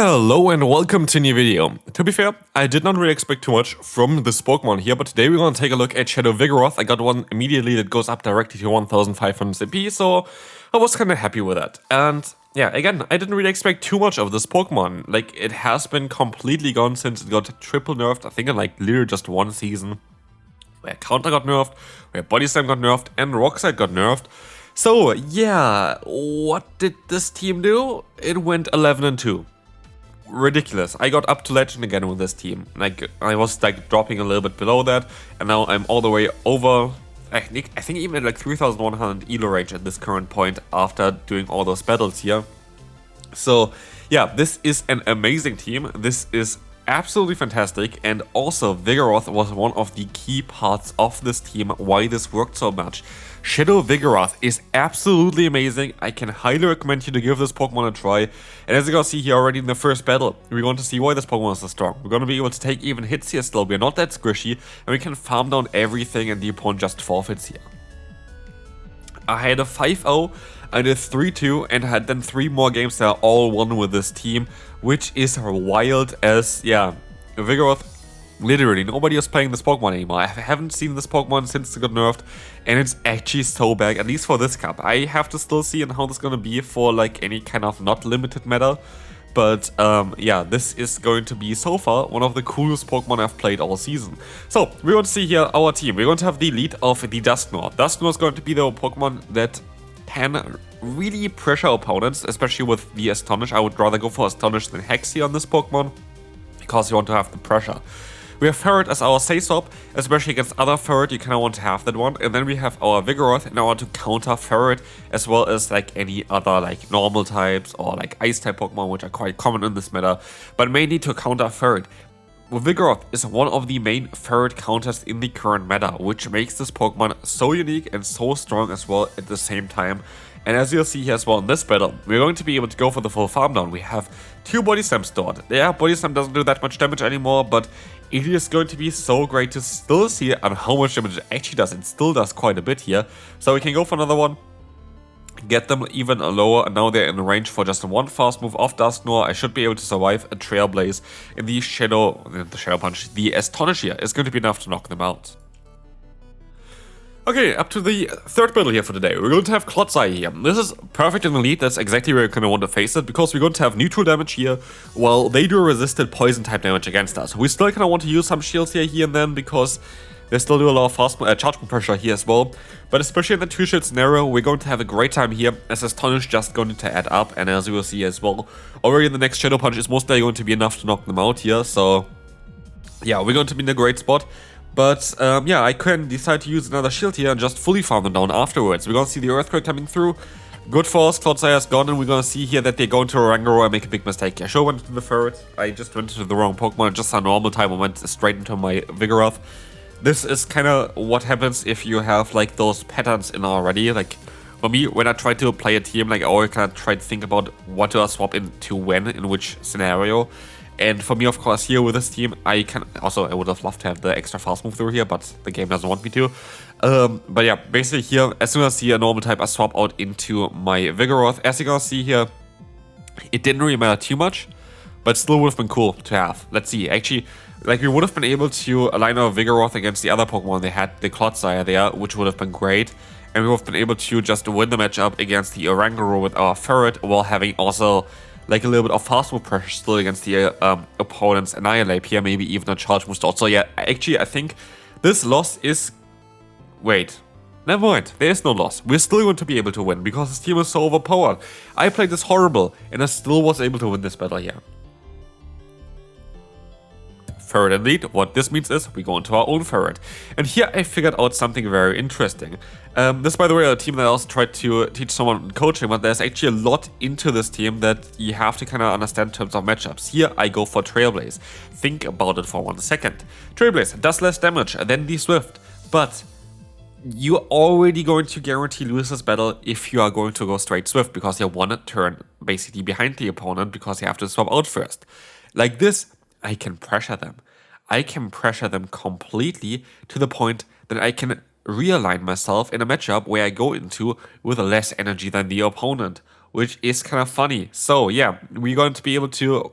Hello and welcome to a new video. To be fair, I did not really expect too much from this Pokemon here, but today we're going to take a look at Shadow Vigoroth. I got one immediately that goes up directly to 1500 CP, so I was kind of happy with that. And yeah, again, I didn't really expect too much of this Pokemon. Like, it has been completely gone since it got triple nerfed, I think in like literally just one season. Where Counter got nerfed, where Body Slam got nerfed, and Rock Slide got nerfed. So yeah, what did this team do? It went 11-2. Ridiculous. I got up to legend again with this team. Like, I was like dropping a little bit below that, and now I'm all the way over. I think even at like 3100 elo range at this current point after doing all those battles here. So yeah, this is an amazing team. This is absolutely fantastic, and also Vigoroth was one of the key parts of this team, why this worked so much. Shadow Vigoroth is absolutely amazing. I can highly recommend you to give this Pokemon a try. And as you can see here already in the first battle, we're going to see why this Pokemon is so strong. We're going to be able to take even hits here still. We're not that squishy, and we can farm down everything and the opponent just forfeits here. I had a 5-0, I did 3-2, and I had then 3 more games that are all won with this team, which is wild as, yeah, Vigoroth. Literally, nobody is playing this Pokemon anymore. I haven't seen this Pokemon since it got nerfed, and it's actually so bad, at least for this cup. I have to still see how this is going to be for like any kind of not limited meta. But yeah, this is going to be so far one of the coolest Pokemon I've played all season. So, we're going to see here our team. We're going to have the lead of the Dusknoir. Dusknoir is going to be the Pokemon that can really pressure opponents, especially with the Astonish. I would rather go for Astonish than Hex here on this Pokemon, because you want to have the pressure. We have Furret as our Say-Swap, especially against other Furret, you kind of want to have that one. And then we have our Vigoroth in order to counter Furret, as well as like any other like normal types or like Ice type Pokemon, which are quite common in this meta, but mainly to counter Furret. Vigoroth is one of the main Furret counters in the current meta, which makes this Pokemon so unique and so strong as well at the same time. And as you'll see here as well in this battle, we're going to be able to go for the full farm down. We have 2 Body Slams stored. Yeah, Body Slam doesn't do that much damage anymore, but it is going to be so great to still see on how much damage it actually does. It still does quite a bit here. So we can go for another one, get them even lower, and now they're in range for just one fast move off Dusknoir. I should be able to survive a Trailblaze in the Shadow Punch. The Astonish here is going to be enough to knock them out. Okay, up to the third battle here for today. We're going to have Clodsire here. This is perfect in the lead. That's exactly where you kind of want to face it, because we're going to have neutral damage here, while they do resisted poison type damage against us. We still kind of want to use some shields here and then, because they still do a lot of fast charge pressure here as well. But especially in the 2-shield scenario, we're going to have a great time here, as Astonish just going to add up, and as you will see as well, already the next Shadow Punch is most likely going to be enough to knock them out here. So yeah, we're going to be in a great spot. But yeah, I can decide to use another shield here and just fully farm them down afterwards. We're going to see the Earthquake coming through. Good for us, Clodsire is gone, and we're going to see here that they go into Oranguru and make a big mistake. I sure went into the Furret. I just went into the wrong Pokemon. Just a normal time, I went straight into my Vigoroth. This is kind of what happens if you have like those patterns in already. Like, for me, when I try to play a team, like I always kind of try to think about what do I swap into when, in which scenario. And for me, of course, here with this team, I would have loved to have the extra fast move through here, but the game doesn't want me to. But yeah, basically here, as soon as I see a normal type, I swap out into my Vigoroth. As you can see here, it didn't really matter too much, but still would have been cool to have. Let's see, actually, like we would have been able to align our Vigoroth against the other Pokemon. They had the Clodsire there, which would have been great. And we would have been able to just win the matchup against the Oranguru with our Furret, while having also like a little bit of fast move pressure still against the opponent's Annihilate here, maybe even a charge move start. So yeah, actually I think this loss is... Wait, never mind, there is no loss. We're still going to be able to win, because this team is so overpowered. I played this horrible, and I still was able to win this battle here. Furret in lead. What this means is we go into our own Furret. And here I figured out something very interesting. This, by the way, a team that I also tried to teach someone in coaching, but there's actually a lot into this team that you have to kind of understand in terms of matchups. Here I go for Trailblaze. Think about it for 1 second. Trailblaze does less damage than the Swift, but you're already going to guarantee lose this battle if you are going to go straight Swift, because you're 1 turn basically behind the opponent, because you have to swap out first. Like this, I can pressure them. I can pressure them completely to the point that I can realign myself in a matchup where I go into with less energy than the opponent, which is kind of funny. So yeah, we're going to be able to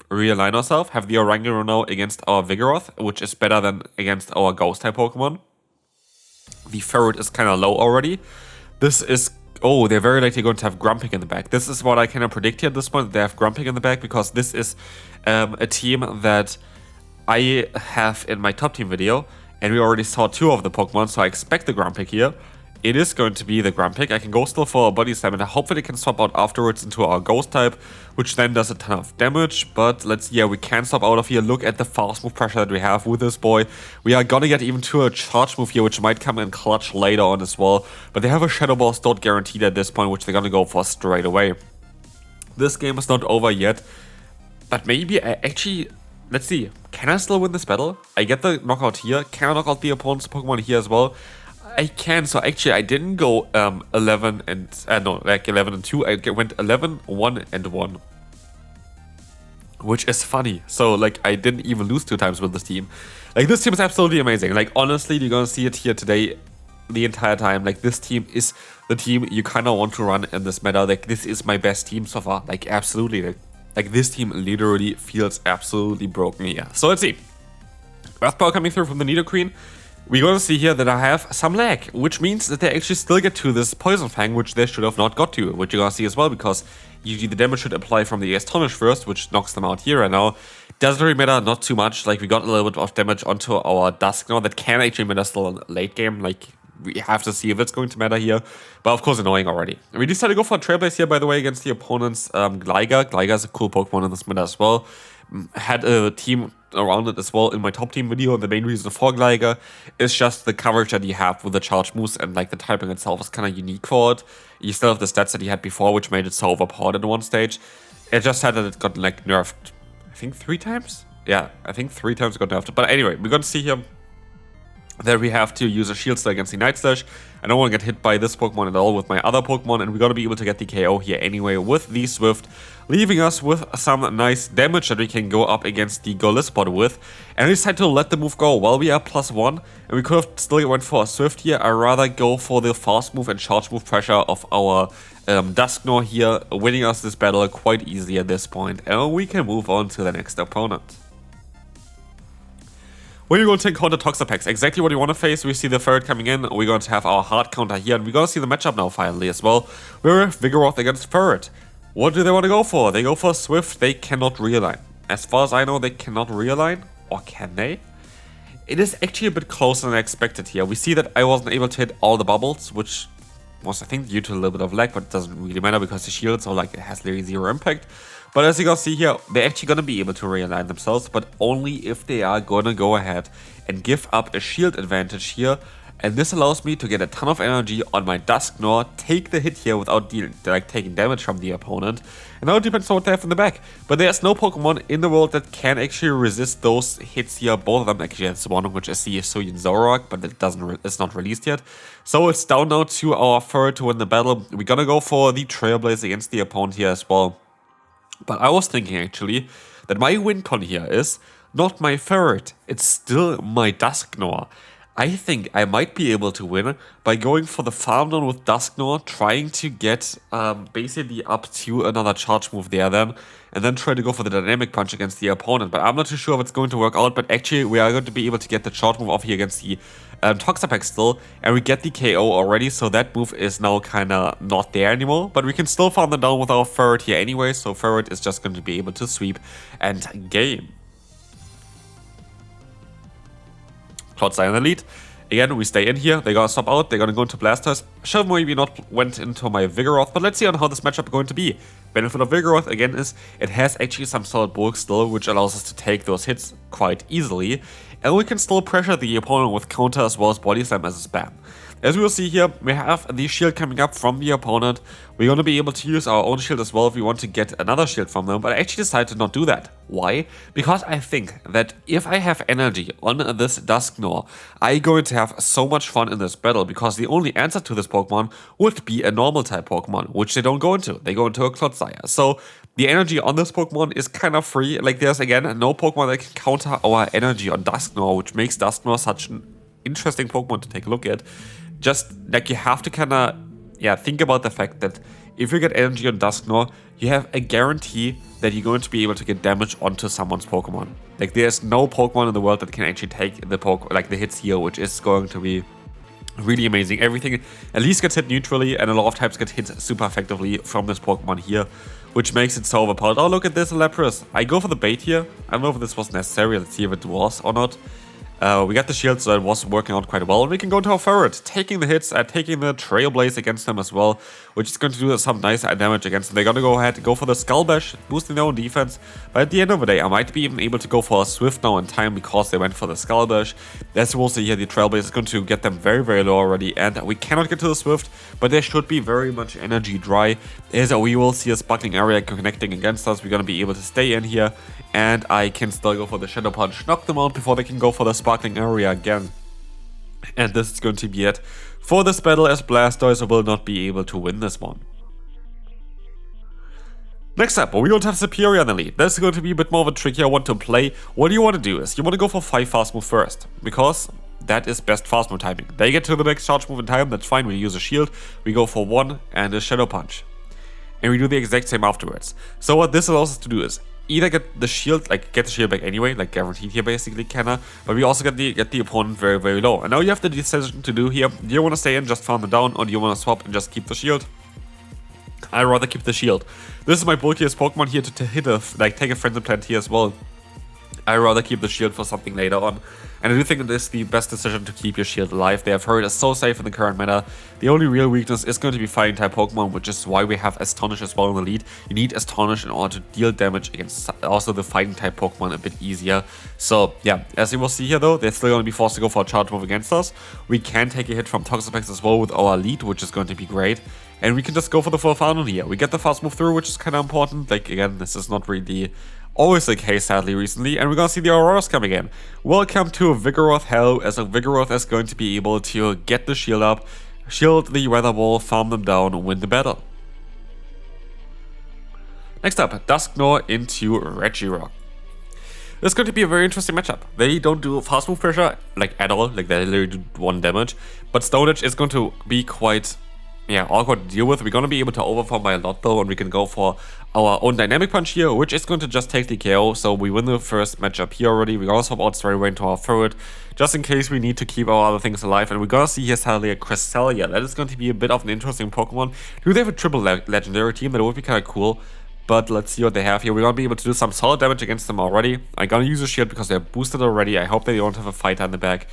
realign ourselves, have the Oranguru against our Vigoroth, which is better than against our Ghost-type Pokemon. The Furret is kind of low already. This is... Oh, they're very likely going to have Grumpig in the back. This is what I cannot predict here at this point. They have Grumpig in the back because this is a team that I have in my top team video. And we already saw 2 of the Pokemon, so I expect the Grumpig here. It is going to be the Grumpig. I can go still for a Body Slam, and hopefully can swap out afterwards into our Ghost type, which then does a ton of damage. But let's see, yeah, we can swap out of here. Look at the fast move pressure that we have with this boy. We are gonna get even to a charge move here, which might come in clutch later on as well. But they have a Shadow Ball stored guaranteed at this point, which they're gonna go for straight away. This game is not over yet, but maybe I actually... Let's see, can I still win this battle? I get the knockout here. Can I knock out the opponent's Pokemon here as well? I can, so actually I didn't go 11 and... no, like 11 and 2. I went 11, 1 and 1. Which is funny. So, like, I didn't even lose 2 times with this team. Like, this team is absolutely amazing. Like, honestly, you're gonna see it here today the entire time. Like, this team is the team you kind of want to run in this meta. Like, this is my best team so far. Like, absolutely. Like, this team literally feels absolutely broken here. So, let's see. Earth Power coming through from the Nidoqueen. We're going to see here that I have some lag, which means that they actually still get to this Poison Fang, which they should have not got to, which you're going to see as well, because usually the damage should apply from the Astonish first, which knocks them out here right now. Doesn't really matter, not too much. Like, we got a little bit of damage onto our Dusknoir that can actually matter still in late game. Like, we have to see if it's going to matter here, but of course annoying already. We decided to go for a Trailblaze here, by the way, against the opponent's Gligar. Gligar is a cool Pokemon in this meta as well. Had a team around it as well in my top team video, and the main reason for Gligar is just the coverage that you have with the charge moves, and like the typing itself is kind of unique for it. You still have the stats that you had before, which made it so overpowered at one stage. It just had that it got like nerfed, I think 3 times? Yeah, I think 3 times it got nerfed. But anyway, we're gonna see here that we have to use a Shield Slash against the Night Slash. I don't want to get hit by this Pokemon at all with my other Pokemon, and we're going to be able to get the KO here anyway with the Swift, leaving us with some nice damage that we can go up against the Lostheart with. And I decided to let the move go. Well, we are +1, and we could have still went for a Swift here. I'd rather go for the fast move and charge move pressure of our Dusknoir here, winning us this battle quite easily at this point. And we can move on to the next opponent. We're going to counter Toxapex, exactly what you want to face. We see the Furret coming in, we're going to have our hard counter here, and we're going to see the matchup now finally as well. We're Vigoroth against Furret. What do they want to go for? They go for Swift, they cannot realign. As far as I know, they cannot realign, or can they? It is actually a bit closer than I expected here. We see that I wasn't able to hit all the bubbles, which was I think due to a little bit of lag, but it doesn't really matter because the shield, so like it has literally 0 impact. But as you can see here, they're actually going to be able to realign themselves, but only if they are going to go ahead and give up a shield advantage here. And this allows me to get a ton of energy on my Dusknoir, take the hit here without taking damage from the opponent. And now it depends on what they have in the back. But there's no Pokemon in the world that can actually resist those hits here. Both of them actually has one, which is the Hisuian Zoroark, but it's not released yet. So it's down now to our Furret to win the battle. We're gonna go for the Trailblaze against the opponent here as well. But I was thinking actually that my win con here is not my Furret, it's still my Dusknoir. I think I might be able to win by going for the farm down with Dusknoir, trying to get basically up to another charge move there then, and then try to go for the dynamic punch against the opponent. But I'm not too sure if it's going to work out, but actually we are going to be able to get the charge move off here against the Toxapex still, and we get the KO already, so that move is now kind of not there anymore. But we can still farm them down with our Furret here anyway, so Furret is just going to be able to sweep and game. Clodsire in the lead. Again, we stay in here. They're gonna swap out. They're gonna go into Blastoise. Should have maybe not went into my Vigoroth, but let's see on how this matchup is going to be. Benefit of Vigoroth, again, is it has actually some solid bulk still, which allows us to take those hits quite easily. And we can still pressure the opponent with counter as well as body slam as a spam. As we will see here, we have the shield coming up from the opponent. We're going to be able to use our own shield as well if we want to get another shield from them, but I actually decided to not do that. Why? Because I think that if I have energy on this Dusknoir, I'm going to have so much fun in this battle, because the only answer to this Pokemon would be a normal type Pokemon, which they don't go into. They go into a Clodsire. So the energy on this Pokemon is kind of free. Like, there's again no Pokemon that can counter our energy on Dusknoir, which makes Dusknoir such an interesting Pokemon to take a look at. Just like you have to kind of yeah, think about the fact that if you get energy on Dusknoir, you have a guarantee that you're going to be able to get damage onto someone's Pokemon. Like, there's no Pokemon in the world that can actually take the hits here, which is going to be really amazing. Everything at least gets hit neutrally, and a lot of types get hit super effectively from this Pokemon here, which makes it so overpowered. Oh, look at this Lapras. I go for the bait here. I don't know if this was necessary. Let's see if it was or not. We got the shield, so it was working out quite well. And we can go into our Furret, taking the hits, taking the Trailblaze against them as well, which is going to do some nice damage against them. They're going to go ahead and go for the Skull Bash, boosting their own defense. But at the end of the day, I might be even able to go for a Swift now in time because they went for the Skull Bash. As you will see here, the Trailblaze is going to get them very, very low already. And we cannot get to the Swift, but there should be very much energy dry. As we will see a Sparkling Area connecting against us, we're going to be able to stay in here. And I can still go for the Shadow Punch, knock them out before they can go for the Sparkling Area again. And this is going to be it for this battle, as Blastoise will not be able to win this one. Next up, we don't have Serperior in the lead. This is going to be a bit more of a trickier one to play. What you want to do is, you want to go for 5 Fast Move first, because that is best Fast Move timing. They get to the next Charge Move in time, that's fine, we use a Shield, we go for 1 and a Shadow Punch. And we do the exact same afterwards. So what this allows us to do is, either get the shield, get the shield back anyway, guaranteed here basically, but we also get the opponent very, very low. And now you have the decision to do here. Do you want to stay in, just farm them down, or do you want to swap and just keep the shield? I'd rather keep the shield. This is my bulkiest Pokemon here to hit take a Frenzy Plant here as well. I'd rather keep the shield for something later on. And I do think it is the best decision to keep your shield alive. They have heard it's so safe in the current meta. The only real weakness is going to be Fighting type Pokemon, which is why we have Astonish as well in the lead. You need Astonish in order to deal damage against also the Fighting type Pokemon a bit easier. So yeah, as you will see here though, they're still going to be forced to go for a Charge Move against us. We can take a hit from Toxapex as well with our lead, which is going to be great. And we can just go for the full Fountain here. We get the Fast Move through, which is kind of important. Again, this is not really always the case, sadly, recently, and we're gonna see the Auroras coming in. Welcome to Vigoroth Hell, as a Vigoroth is going to be able to get the shield up, shield the Weather Ball, farm them down, and win the battle. Next up, Dusknoir into Regirock. This is going to be a very interesting matchup. They don't do Fast Move pressure, at all, they literally do 1 damage, but Stone Edge is going to be quite awkward to deal with. We're going to be able to overform by a lot though, and we can go for our own Dynamic Punch here, which is going to just take the KO, so we win the first matchup here already. We're going to swap out straight away into our Furret, just in case we need to keep our other things alive, and we're going to see here sadly a Cresselia. That is going to be a bit of an interesting Pokemon. Do they have a triple legendary team? That would be kind of cool, but let's see what they have here. We're going to be able to do some solid damage against them already. I'm going to use a shield because they're boosted already. I hope they don't have a fighter in the back.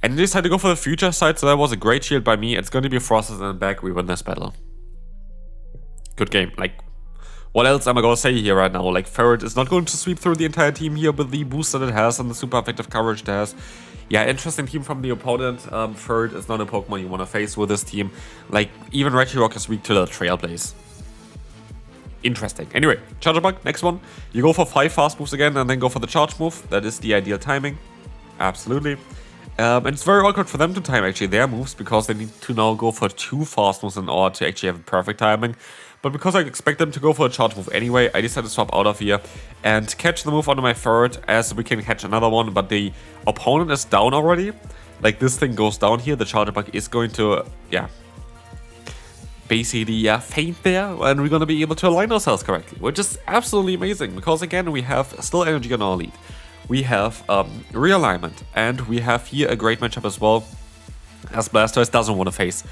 And they decided to go for the future side, so that was a great shield by me. It's going to be a Frosted in the back. We win this battle. Good game. What else am I going to say here right now? Furret is not going to sweep through the entire team here with the boost that it has and the super effective coverage it has. Yeah, interesting team from the opponent. Furret is not a Pokemon you want to face with this team. Even Regirock is weak to the Trailblaze. Interesting. Anyway, Charjabug, next one. You go for 5 fast moves again and then go for the charge move. That is the ideal timing. Absolutely. And it's very awkward for them to time actually their moves, because they need to now go for 2 fast moves in order to actually have perfect timing. But because I expect them to go for a charge move anyway, I decided to swap out of here and catch the move onto my Furret, as we can catch another one, but the opponent is down already. This thing goes down here, the Charjabug is going to, basically faint there, and we're going to be able to align ourselves correctly, which is absolutely amazing, because again, we have still energy on our lead. We have realignment, and we have here a great matchup as well, as Blastoise doesn't want to face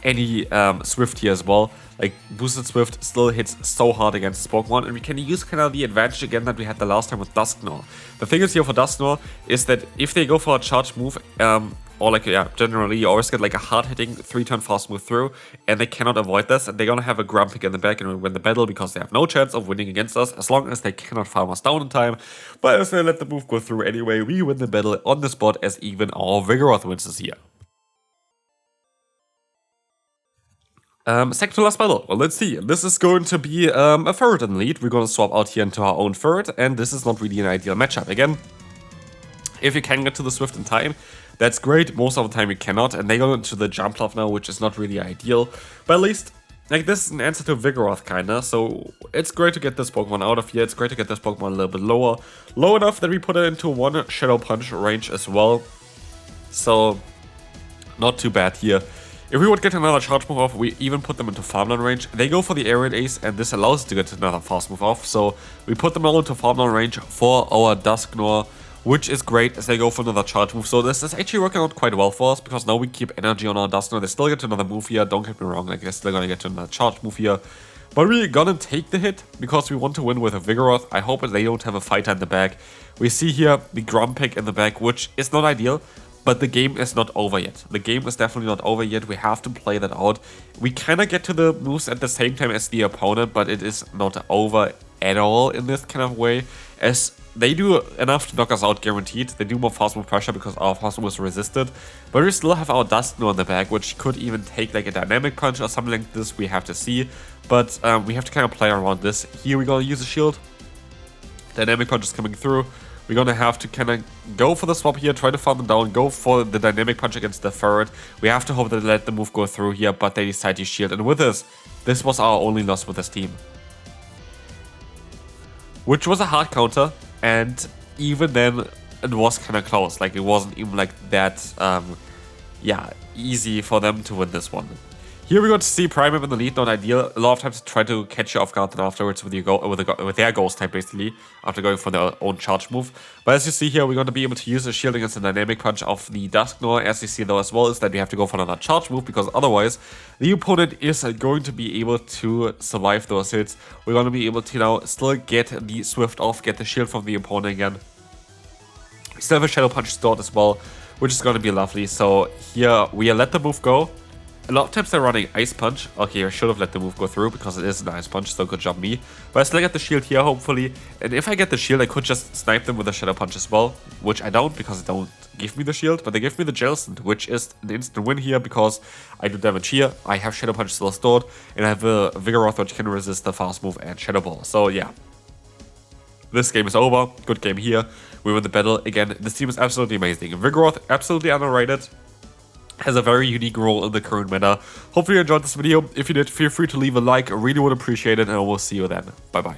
any Swift here as well. Boosted Swift still hits so hard against this Pokemon, and we can use kind of the advantage again that we had the last time with Dusknoir. The thing is here for Dusknoir is that if they go for a charge move, or generally you always get a hard-hitting 3-turn fast move through, and they cannot avoid this, and they're gonna have a Grumpig in the back and win the battle, because they have no chance of winning against us as long as they cannot farm us down in time. But as they let the move go through anyway, we win the battle on the spot, as even our Vigoroth wins this here. Second to last battle. Well, let's see. This is going to be a Furret in the lead. We're going to swap out here into our own Furret, and this is not really an ideal matchup. Again, if you can get to the Swift in time, that's great. Most of the time you cannot, and they go into the Jump Love now, which is not really ideal. But at least, this is an answer to Vigoroth, kinda, so it's great to get this Pokemon out of here. It's great to get this Pokemon a little bit lower. Low enough that we put it into 1 Shadow Punch range as well. So, not too bad here. If we would get another charge move off, we even put them into farmland range. They go for the aerial ace, and this allows us to get another fast move off. So we put them all into farmland range for our Dusknoir, which is great as they go for another charge move. So this is actually working out quite well for us, because now we keep energy on our Dusknoir. They still get another move here, don't get me wrong, like they're still gonna get another charge move here. But we're gonna take the hit, because we want to win with a Vigoroth. I hope they don't have a fighter in the back. We see here the Grumpig in the back, which is not ideal. But the game is not over yet. The game is definitely not over yet. We have to play that out. We kind of get to the moves at the same time as the opponent, but it is not over at all in this kind of way, as they do enough to knock us out guaranteed. They do more fast move pressure because our fast move is resisted, but we still have our Dusknoir in the back, which could even take like a dynamic punch or something like this. We have to see, but we have to kind of play around this. Here we're gonna use a shield. Dynamic punch is coming through. We're gonna have to kind of go for the swap here, try to farm them down, go for the dynamic punch against the Furret. We have to hope that they let the move go through here, but they decide to shield. And with this was our only loss with this team, which was a hard counter, and even then it was kind of close. Like, it wasn't even like that, yeah, easy for them to win this one. Here we got to see Primeape in the lead, not ideal. A lot of times try to catch you off guard then afterwards with, with their Ghost type basically, after going for their own charge move. But as you see here, we're going to be able to use a shield against the dynamic punch of the Dusknoir. As you see though as well is that we have to go for another charge move, because otherwise the opponent is going to be able to survive those hits. We're going to be able to now still get the Swift off, get the shield from the opponent again. We still have a Shadow Punch stored as well, which is going to be lovely. So here we let the move go. A lot of times they're running Ice Punch. Okay, I should have let the move go through because it is an Ice Punch, so good job me. But I still get the shield here, hopefully. And if I get the shield, I could just snipe them with a Shadow Punch as well, which I don't because they don't give me the shield, but they give me the Jellicent, which is an instant win here because I do damage here. I have Shadow Punch still stored, and I have a Vigoroth which can resist the fast move and Shadow Ball. So yeah, this game is over. Good game here. We win the battle. Again, this team is absolutely amazing. Vigoroth, absolutely underrated. Has a very unique role in the current meta. Hopefully you enjoyed this video. If you did, feel free to leave a like. I really would appreciate it, and I will see you then. Bye bye.